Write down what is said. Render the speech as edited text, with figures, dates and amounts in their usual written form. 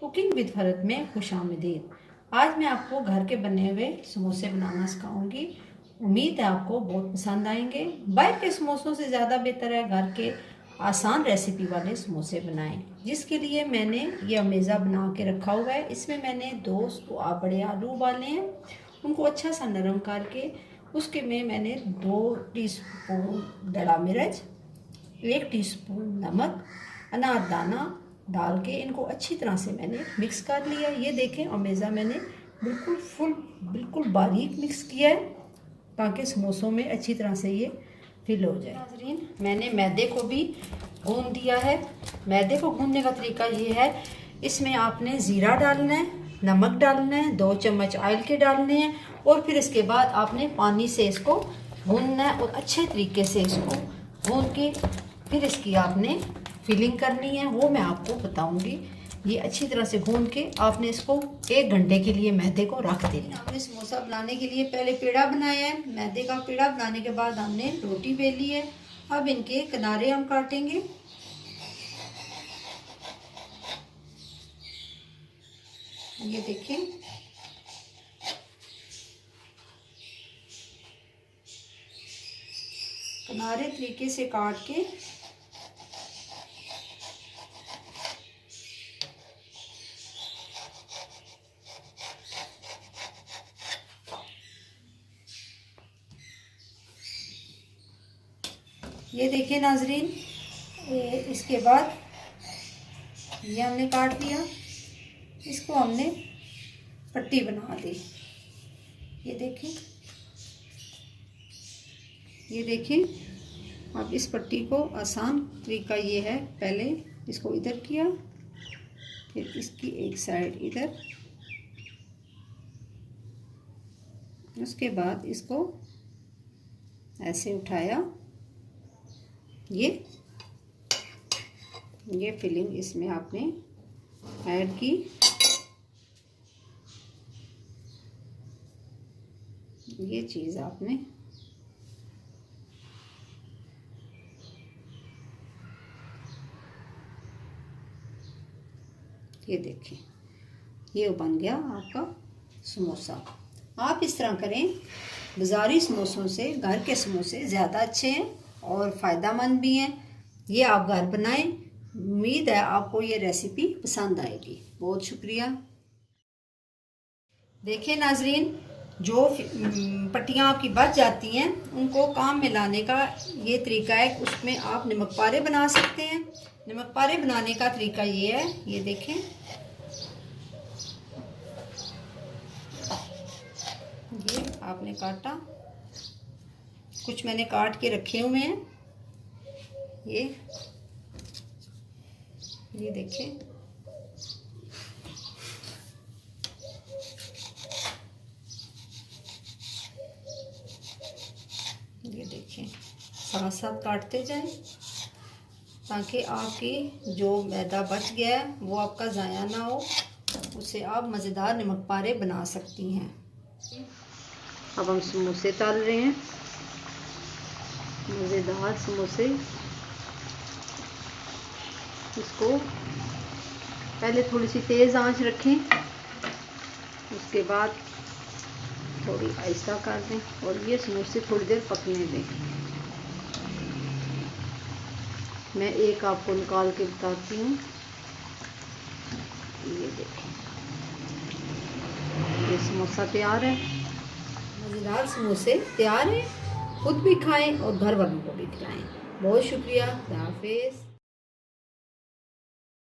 Cooking with Farhat में खुशामदीद। आज मैं आपको घर के बने हुए समोसे बनाना सिखाऊंगी। उम्मीद है आपको बहुत पसंद आएंगे। बाहर के समोसों से ज़्यादा बेहतर है घर के आसान रेसिपी वाले समोसे बनाएं, जिसके लिए मैंने ये अमेज़ा बना के रखा हुआ है। इसमें मैंने 2 बड़े आलू उबाले हैं, उनको अच्छा सा नरम करके उसके में मैंने 2 टीस्पून दड़ा मिर्च, 1 टीस्पून नमक, अनारदाना डाल के इनको अच्छी तरह से मैंने मिक्स कर लिया। ये देखें अमेज़ा मैंने बिल्कुल बारीक मिक्स किया है ताकि समोसों में अच्छी तरह से ये फिल हो जाए। नाज़रीन, मैंने मैदे को भी गूंद दिया है। मैदे को गूंदने का तरीका ये है, इसमें आपने ज़ीरा डालना है, नमक डालना है, 2 चम्मच ऑयल के डालने हैं और फिर इसके बाद आपने पानी से इसको गूंदना है और अच्छे तरीके से इसको गूंद के फिर इसकी आपने फिलिंग करनी है, वो मैं आपको बताऊंगी। ये अच्छी तरह से गूंद के आपने इसको 1 घंटे के लिए मैदे को रख देना। हमने समोसा बनाने के लिए पहले पेड़ा बनाया है। मैदे का पेड़ा बनाने के बाद हमने रोटी बेली है। अब इनके किनारे हम काटेंगे। ये देखिए, किनारे तरीके से काट के ये देखिए नाजरीन, इसके बाद ये हमने काट दिया, इसको हमने पट्टी बना दी। ये देखिए, अब इस पट्टी को आसान तरीका ये है, पहले इसको इधर किया, फिर इसकी एक साइड इधर, उसके बाद इसको ऐसे उठाया। ये फिलिंग इसमें आपने ऐड की। ये चीज़ आपने ये देखिए, ये बन गया आपका समोसा। आप इस तरह करें, बाज़ारी समोसों से घर के समोसे ज़्यादा अच्छे हैं और फ़ायदेमंद भी हैं। ये आप घर बनाएं। उम्मीद है आपको ये रेसिपी पसंद आएगी। बहुत शुक्रिया। देखिए नाजरीन, जो पट्टियाँ आपकी बच जाती हैं उनको काम में लाने का ये तरीका है। उसमें आप नमक पारे बना सकते हैं। नमक पारे बनाने का तरीका ये है, ये देखें, ये आपने काटा, कुछ मैंने काट के रखे हुए हैं। ये देखिए, ये देखिए, साथ साथ काटते जाएं ताकि आपकी जो मैदा बच गया है वो आपका ज़ाया ना हो। उससे आप मज़ेदार नमक पारे बना सकती हैं। अब हम समोसे तल रहे हैं, मज़ेदार समोसे। इसको पहले थोड़ी सी तेज़ आंच रखें, उसके बाद थोड़ी आहिस्ता कर दें और ये समोसे थोड़ी देर पकने दें। मैं एक आपको निकाल के बताती हूँ। ये देखें, ये समोसा तैयार है। मज़ेदार समोसे तैयार हैं। खुद भी खाएं और घर वालों को भी खिलाएं। बहुत शुक्रिया। खुदा हाफिज़।